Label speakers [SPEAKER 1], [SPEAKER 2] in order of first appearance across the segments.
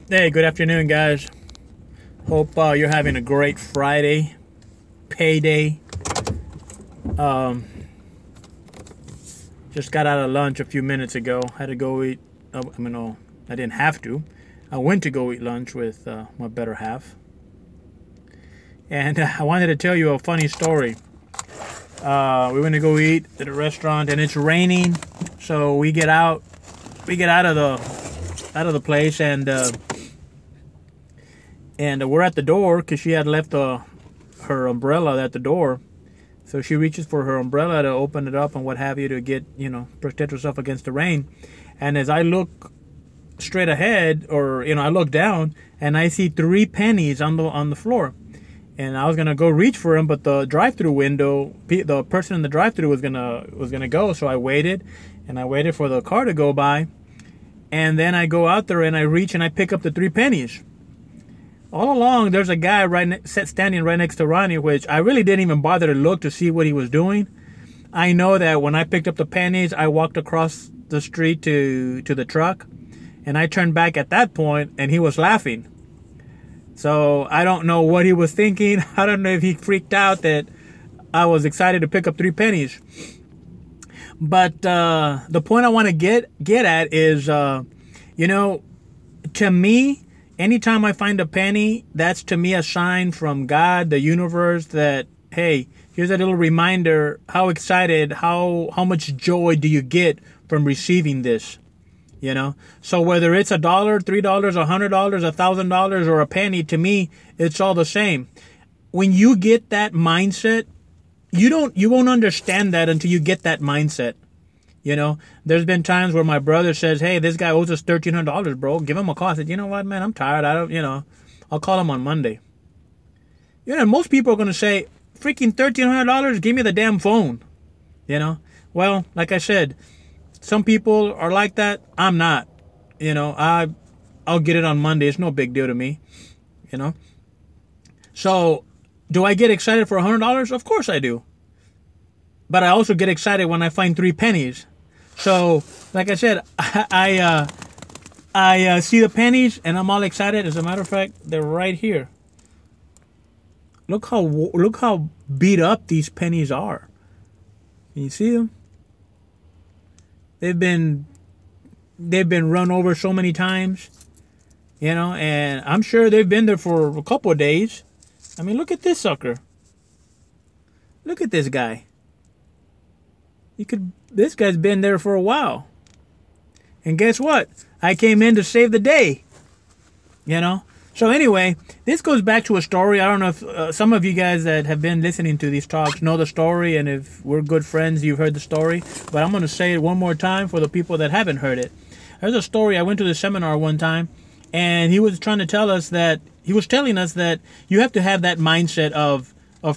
[SPEAKER 1] Hey, good afternoon, guys. Hope you're having a great Friday, payday. Just got out of lunch a few minutes ago. Had to go eat. I didn't have to. I went to go eat lunch with my better half. And I wanted to tell you a funny story. We went to go eat at a restaurant, and it's raining. So we get out of the place, and we're at the door because she had left her umbrella at the door. So she reaches for her umbrella to open it up and what have you to get, protect herself against the rain. And as I look straight ahead, or I look down and I see 3 pennies on the floor. And I was gonna go reach for them, but the drive-through window, the person in the drive-through was gonna go. So I waited for the car to go by, and then I go out there and I reach and I pick up the 3 pennies. All along, there's a guy standing right next to Ronnie, which I really didn't even bother to look to see what he was doing. I know that when I picked up the pennies, I walked across the street to the truck, and I turned back at that point, and he was laughing. So I don't know what he was thinking. I don't know if he freaked out that I was excited to pick up 3 pennies. But the point I want to get at is, to me, anytime I find a penny, that's to me a sign from God, the universe, that, hey, here's a little reminder, how excited, how much joy do you get from receiving this, So whether it's $1, $3, $100, $1,000, or a penny, to me, it's all the same. When you get that mindset, you won't understand that until you get that mindset. There's been times where my brother says, hey, this guy owes us $1,300, bro. Give him a call. I said, you know what, man, I'm tired. I'll call him on Monday. Most people are going to say, freaking $1,300, give me the damn phone. Well, like I said, some people are like that. I'm not. I'll get it on Monday. It's no big deal to me. So, do I get excited for $100? Of course I do. But I also get excited when I find 3 pennies. So, like I said, I see the pennies and I'm all excited. As a matter of fact, they're right here. Look how beat up these pennies are. Can you see them? They've been run over so many times, and I'm sure they've been there for a couple of days. I mean, look at this sucker. Look at this guy. This guy's been there for a while. And guess what? I came in to save the day. So anyway, this goes back to a story. I don't know if some of you guys that have been listening to these talks know the story, and if we're good friends, you've heard the story. But I'm going to say it one more time for the people that haven't heard it. There's a story. I went to the seminar one time, and he was telling us that you have to have that mindset of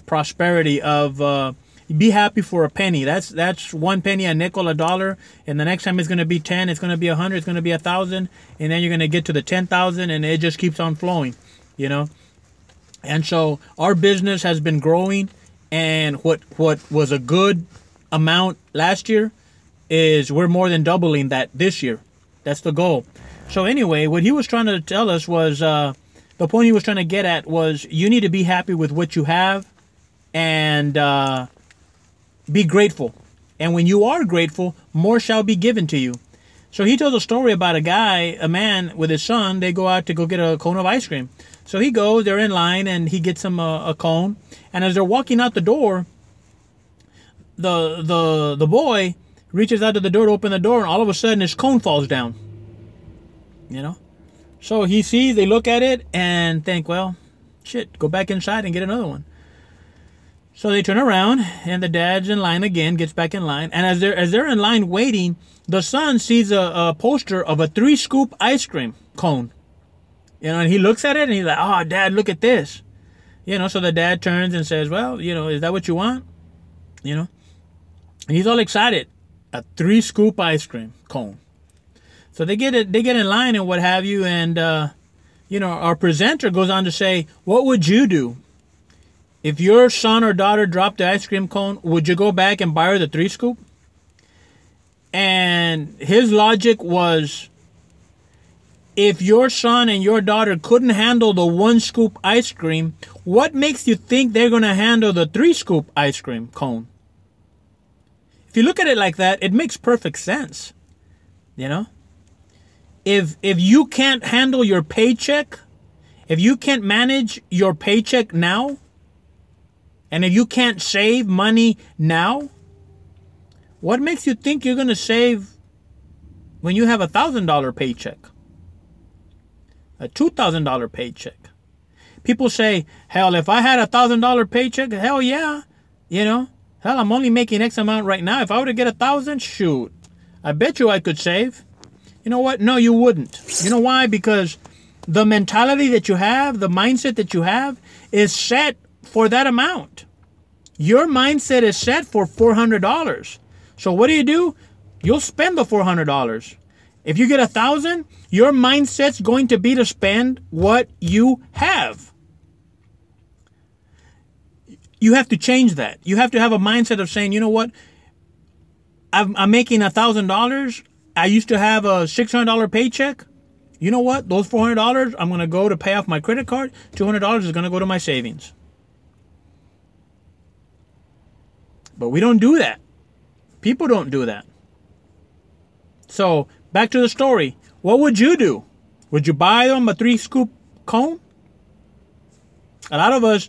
[SPEAKER 1] prosperity, of be happy for a penny. That's 1 penny, a nickel, a dollar, and the next time it's going to be 10, it's going to be 100, it's going to be 1,000, and then you're going to get to the 10,000, and it just keeps on flowing, And so our business has been growing, and what was a good amount last year is we're more than doubling that this year. That's the goal. So anyway, what he was trying to tell us was, the point he was trying to get at was, you need to be happy with what you have, and be grateful. And when you are grateful, more shall be given to you. So he tells a story about a man with his son. They go out to go get a cone of ice cream. So he goes, they're in line, and he gets him a cone. And as they're walking out the door, the boy reaches out to the door to open the door, and all of a sudden his cone falls down. So they look at it and think, well, shit, go back inside and get another one. So they turn around, and the dad's in line again, gets back in line. And as they're in line waiting, the son sees a poster of a 3-scoop ice cream cone. And he looks at it, and he's like, oh, Dad, look at this. So the dad turns and says, well, is that what you want? And he's all excited. A 3-scoop ice cream cone. So they get in line and what have you. And, our presenter goes on to say, what would you do? If your son or daughter dropped the ice cream cone, would you go back and buy her the 3-scoop? And his logic was, if your son and your daughter couldn't handle the 1-scoop ice cream, what makes you think they're going to handle the 3-scoop ice cream cone? If you look at it like that, it makes perfect sense. You know? If you can't handle your paycheck, if you can't manage your paycheck now, and if you can't save money now, what makes you think you're going to save when you have a $1,000 paycheck? A $2,000 paycheck. People say, hell, if I had a $1,000 paycheck, hell yeah. You know, hell, I'm only making X amount right now. If I were to get 1,000, shoot, I bet you I could save. You know what? No, you wouldn't. You know why? Because the mentality that you have, the mindset that you have is set for that amount. Your mindset is set for $400. So what do? You'll spend the $400. If you get 1,000, your mindset's going to be to spend what you have. You have to change that. You have to have a mindset of saying, you know what? I'm making $1,000. I used to have a $600 paycheck. You know what? Those $400, I'm going to go to pay off my credit card. $200 is going to go to my savings. But we don't do that. People don't do that. So, back to the story. What would you do? Would you buy them a 3-scoop cone? A lot of us,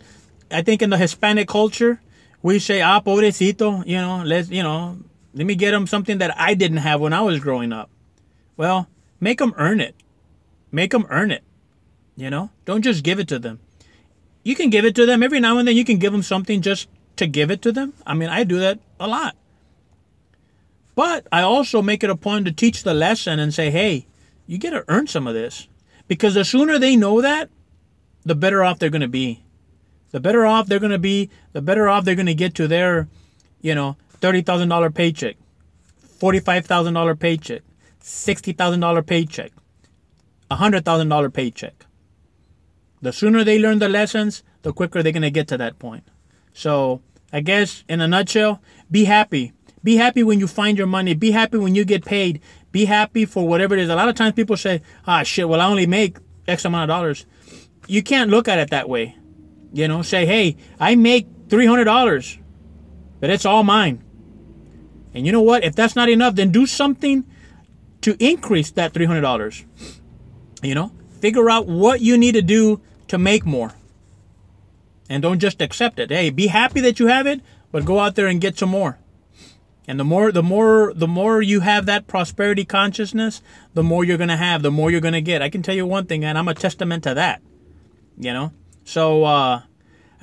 [SPEAKER 1] I think in the Hispanic culture, we say, pobrecito, let me get them something that I didn't have when I was growing up. Well, make them earn it. Make them earn it. Don't just give it to them. You can give it to them every now and then. You can give them something just to give it to them. I mean, I do that a lot. But I also make it a point to teach the lesson and say, hey, you got to earn some of this. Because the sooner they know that, the better off they're going to be. The better off they're going to be, the better off they're going to get to their, $30,000 paycheck, $45,000 paycheck, $60,000 paycheck, $100,000 paycheck. The sooner they learn the lessons, the quicker they're going to get to that point. So I guess in a nutshell, be happy. Be happy when you find your money. Be happy when you get paid. Be happy for whatever it is. A lot of times people say, shit, well, I only make X amount of dollars. You can't look at it that way. Say, hey, I make $300, but it's all mine. And you know what? If that's not enough, then do something to increase that $300. Figure out what you need to do to make more. And don't just accept it. Hey, be happy that you have it, but go out there and get some more. And the more you have that prosperity consciousness, the more you're going to have, the more you're going to get. I can tell you one thing, and I'm a testament to that. So I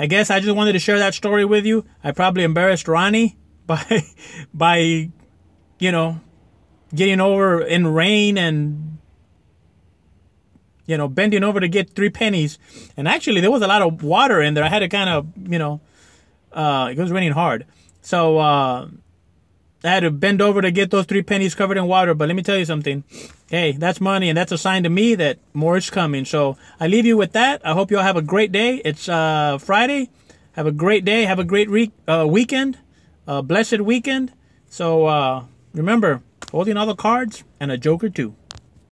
[SPEAKER 1] guess I just wanted to share that story with you. I probably embarrassed Ronnie by getting over in rain and bending over to get 3 pennies. And actually there was a lot of water in there. I had to kind of, it was raining hard. So I had to bend over to get those 3 pennies covered in water. But let me tell you something. Hey, that's money, and that's a sign to me that more is coming. So I leave you with that. I hope you all have a great day. It's Friday. Have a great day. Have a great weekend. Blessed weekend. So remember, holding all the cards and a joker too.